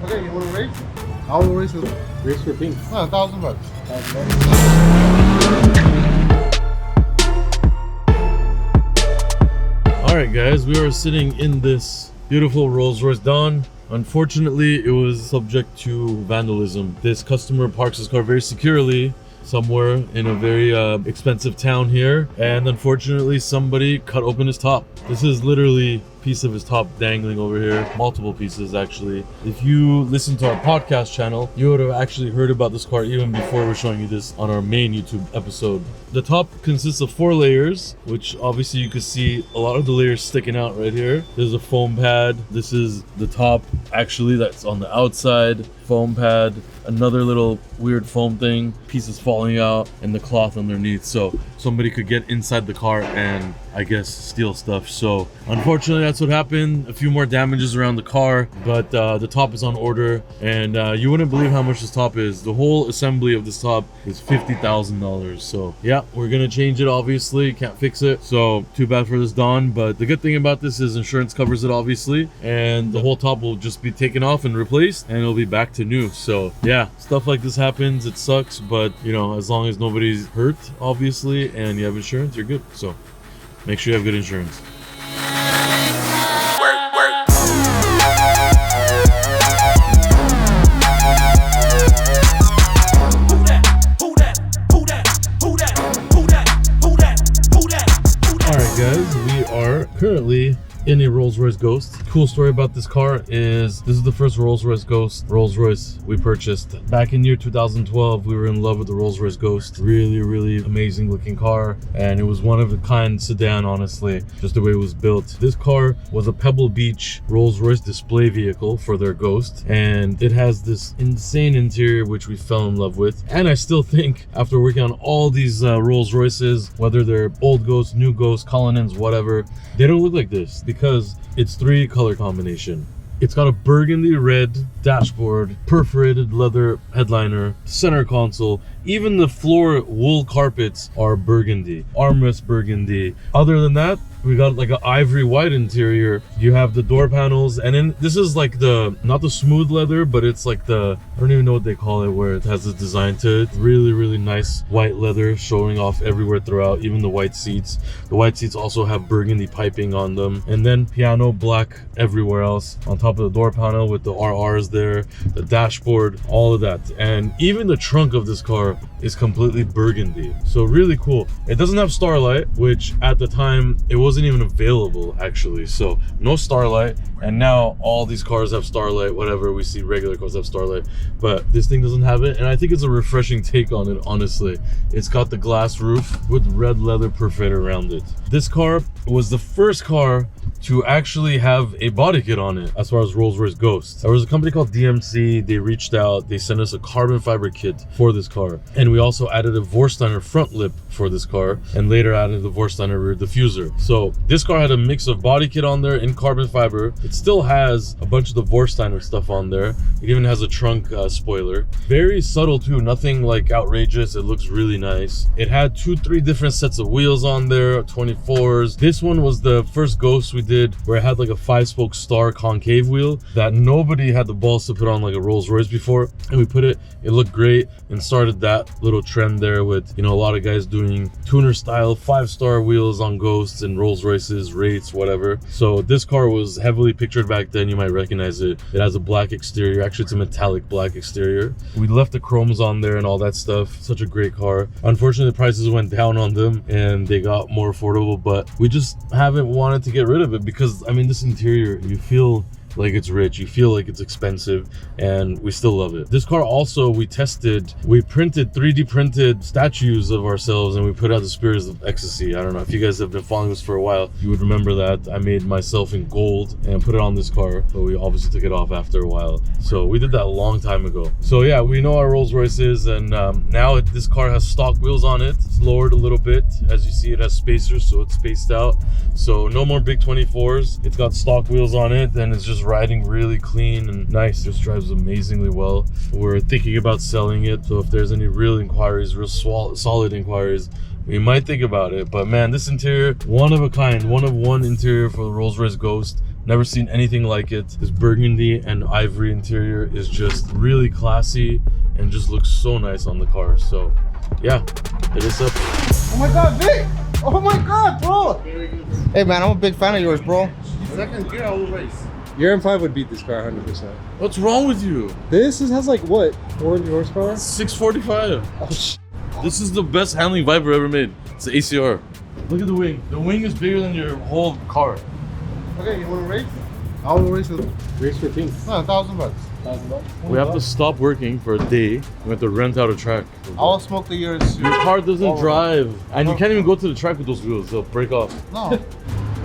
Okay, you want to race? I will race with Race for pink. $1,000. Alright guys, we are sitting in this beautiful Rolls-Royce Dawn. Unfortunately, it was subject to vandalism. This customer parks his car very securely somewhere in a very expensive town here, and unfortunately somebody cut open his top. This is literally a piece of his top dangling over here, multiple pieces actually. If you listen to our podcast channel, you would have actually heard about this car even before we're showing you this on our main YouTube episode. The top consists of 4 layers, which obviously you can see a lot of the layers sticking out right here. There's a foam pad. This is the top actually that's on the outside. Foam pad, another little weird foam thing, pieces falling out, and the cloth underneath, so somebody could get inside the car and I guess steal stuff. So unfortunately that's what happened. A few more damages around the car, but the top is on order, and you wouldn't believe how much this top is. The whole assembly of this top is $50,000. So yeah, we're gonna change it, obviously can't fix it, so too bad for this Dawn. But the good thing about this is insurance covers it obviously, and the whole top will just be taken off and replaced and it'll be back to new. So yeah, stuff like this happens, it sucks, but you know, as long as nobody's hurt obviously and you have insurance, you're good. So make sure you have good insurance. Alright guys, we are currently in a Rolls-Royce Ghost. Cool story about this car is this is the first Rolls-Royce Ghost Rolls-Royce we purchased. Back in year 2012, we were in love with the Rolls-Royce Ghost. Really amazing looking car, and it was one of a kind sedan, honestly, just the way it was built. This car was a Pebble Beach Rolls-Royce display vehicle for their Ghost, and it has this insane interior which we fell in love with. And I still think after working on all these Rolls-Royces, whether they're old Ghosts, new Ghosts, Cullinans, whatever, they don't look like this because it's 3 color combination. It's got a burgundy red dashboard, perforated leather headliner, center console. Even the floor wool carpets are burgundy, armrest burgundy. Other than that, we got like an ivory white interior. You have the door panels, and then this is like the, not the smooth leather, but it's like the, I don't even know what they call it, where it has this design to it. Really nice white leather showing off everywhere throughout, even the white seats. The white seats also have burgundy piping on them, and then piano black everywhere else. On top of the door panel with the RRs there, the dashboard, all of that. And even the trunk of this car is completely burgundy, so really cool. It doesn't have starlight, which at the time it wasn't even available actually, so no starlight. And now all these cars have starlight, whatever. We see regular cars have starlight, but this thing doesn't have it, and I think it's a refreshing take on it, honestly. It's got the glass roof with red leather perforated around it. This car was the first car to actually have a body kit on it as far as Rolls-Royce Ghost. There was a company called DMC. They reached out, they sent us a carbon fiber kit for this car, and we also added a Vorsteiner front lip for this car, and later added the Vorsteiner rear diffuser. So this car had a mix of body kit on there in carbon fiber. It still has a bunch of the Vorsteiner stuff on there. It even has a trunk spoiler. Very subtle too, nothing like outrageous. It looks really nice. It had 2-3 different sets of wheels on there, 24s. This one was the first Ghost we did where it had like a 5-spoke star concave wheel that nobody had the balls to put on like a Rolls-Royce before, and we put it looked great, and started that little trend there with, you know, a lot of guys doing tuner style 5-star wheels on Ghosts and Rolls-Royces, Wraiths, whatever. So this car was heavily pictured back then. You might recognize it. It has a black exterior. Actually, it's a metallic black exterior. We left the chromes on there and all that stuff. Such a great car. Unfortunately, the prices went down on them and they got more affordable, but we just haven't wanted to get rid of it because, I mean, this interior, you feel like it's rich, you feel like it's expensive, and we still love it. This car also, we printed 3D printed statues of ourselves, and we put out the Spirits of Ecstasy. I don't know if you guys have been following us for a while, you would remember that. I made myself in gold and put it on this car, but we obviously took it off after a while. So we did that a long time ago. So yeah, we know our Rolls Royce is, and now this car has stock wheels on it. It's lowered a little bit. As you see, it has spacers, so it's spaced out. So no more big 24s. It's got stock wheels on it, and it's just riding really clean and nice. Just drives amazingly well. We're thinking about selling it, so if there's any real inquiries, real solid inquiries, we might think about it. But man, this interior, one of a kind, one of one interior for the Rolls-Royce Ghost. Never seen anything like it. This burgundy and ivory interior is just really classy and just looks so nice on the car. So yeah, hit us up. Oh my God, Vic! Oh my God, bro! Hey man, I'm a big fan of yours, bro. Second gear, I will race. Your M5 would beat this car 100%. What's wrong with you? This has like what? 400 horsepower? 645. Oh sh. This is the best handling Viper ever made. It's the ACR. Look at the wing. The wing is bigger than your whole car. Okay, you want to race? I will race with Race 15. no, $1,000. $1,000. We have to stop working for a day. We have to rent out a track. I will smoke the Urus. Your car doesn't drive. And you can't even go to the track with those wheels. They'll break off. No.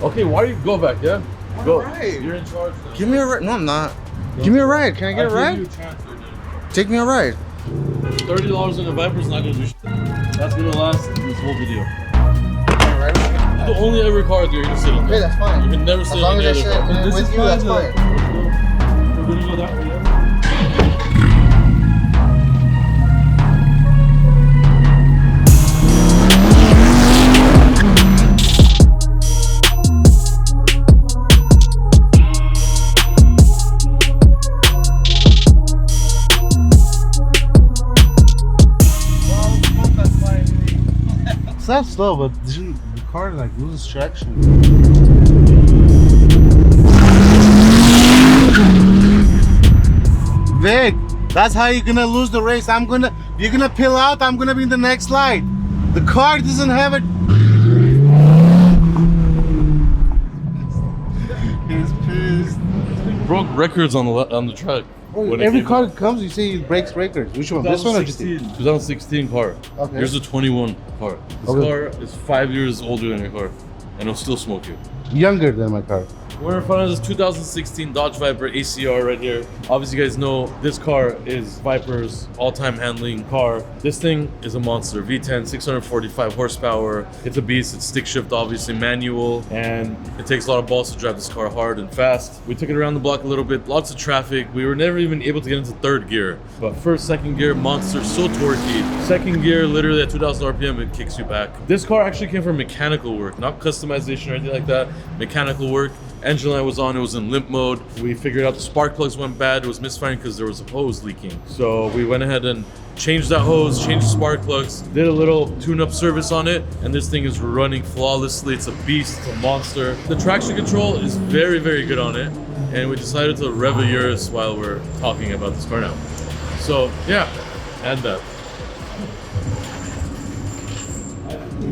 Okay, why do you go back, yeah? Go. Alright. You're in charge now. Give me a ride. No, I'm not. Give me a ride. Can I get a I'll ride? give you a chance right now. Take me a ride. $30 in a Viper's not gonna do shit. That's gonna last this whole video. Alright. The only ever car that you're gonna sit in. Okay, that's fine. You can never sit As long in as I any other car. sit with you, that's fine. We're gonna go that way, yeah? It's not slow, but the car like loses traction. Vic, that's how you're gonna lose the race. You're gonna peel out. I'm gonna be in the next light. The car doesn't have it. He's pissed. Broke records on the track. when it Every came car out. that comes, you say it breaks records. Which one? This one or just 2016 car. Okay. Here's a 21 car. This Okay. car is 5 years older than your car, and it'll still smoke you. younger than my car? We're in front of this 2016 Dodge Viper ACR right here. Obviously, you guys know this car is Viper's all-time handling car. This thing is a monster. V10, 645 horsepower. It's a beast. It's stick shift, obviously manual, and it takes a lot of balls to drive this car hard and fast. We took it around the block a little bit. Lots of traffic. We were never even able to get into third gear, but first, second gear, monster, so torquey. Second gear, literally at 2,000 RPM, it kicks you back. This car actually came from mechanical work, not customization or anything like that. Mechanical work. Engine light was on, it was in limp mode. We figured out the spark plugs went bad. It was misfiring because there was a hose leaking. So we went ahead and changed that hose, changed the spark plugs, did a little tune-up service on it, and this thing is running flawlessly. It's a beast, it's a monster. The traction control is very, very good on it. And we decided to rev a Urus while we're talking about this car now. So yeah, add that.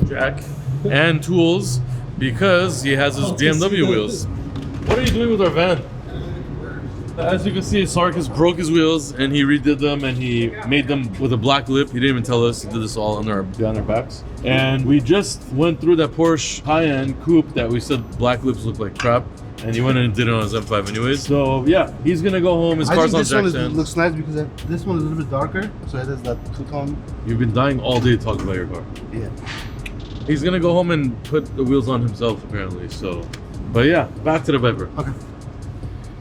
Jack and tools because he has his BMW wheels. What are you doing with our van? As you can see, Sarkis broke his wheels and he redid them and he made them with a black lip. He didn't even tell us. He did this all behind our backs. And we just went through that Porsche Cayenne coupe that we said black lips look like crap. And he went and did it on his M5 anyways. So yeah, he's gonna go home. His car's on jack stands. Looks nice because this one is a little bit darker, so it has that two-tone. You've been dying all day talking about your car. Yeah. He's gonna go home and put the wheels on himself apparently. So, but yeah, back to the Viper. Okay.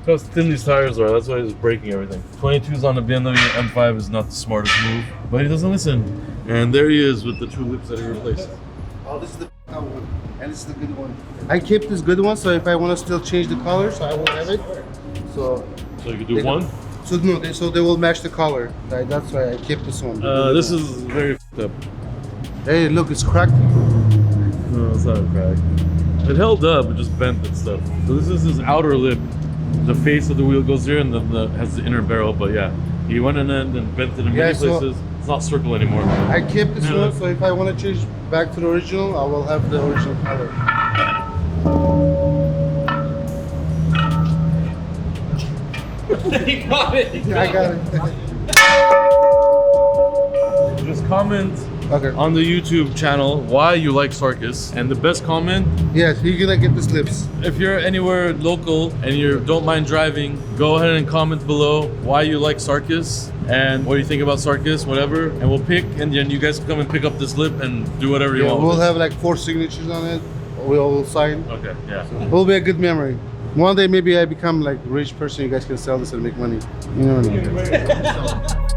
How thin these tires are, that's why he's breaking everything. 22s on the BMW M5 is not the smartest move, but he doesn't listen. And there he is with the two lips that he replaced. Oh, this is the one, and this is the good one. I kept this good one, so if I want to still change the color, so I won't have it. So you could do one? So no, so they will match the color. That's why I kept this one. This is very f***ed up. Hey, look, it's cracked. No, it's not a crack. It held up, it just bent and stuff. So this is his outer lip. The face of the wheel goes here and then has the inner barrel, but yeah. He went in and bent it in many places. It's not circle anymore. I kept this one, so if I want to change back to the original, I will have the original color. He got it! Yeah, I got it. Just comment on the YouTube channel why you like Sarkis, and the best comment, yes, you're gonna get the slips. if you're anywhere local and you don't mind driving, go ahead and comment below why you like Sarkis and what do you think about Sarkis, whatever, and we'll pick, and then you guys can come and pick up this lip and do whatever you want. We'll have like 4 signatures on it. We'll sign. Okay, yeah. It will be a good memory. One day maybe I become like a rich person, you guys can sell this and make money. You know what I mean?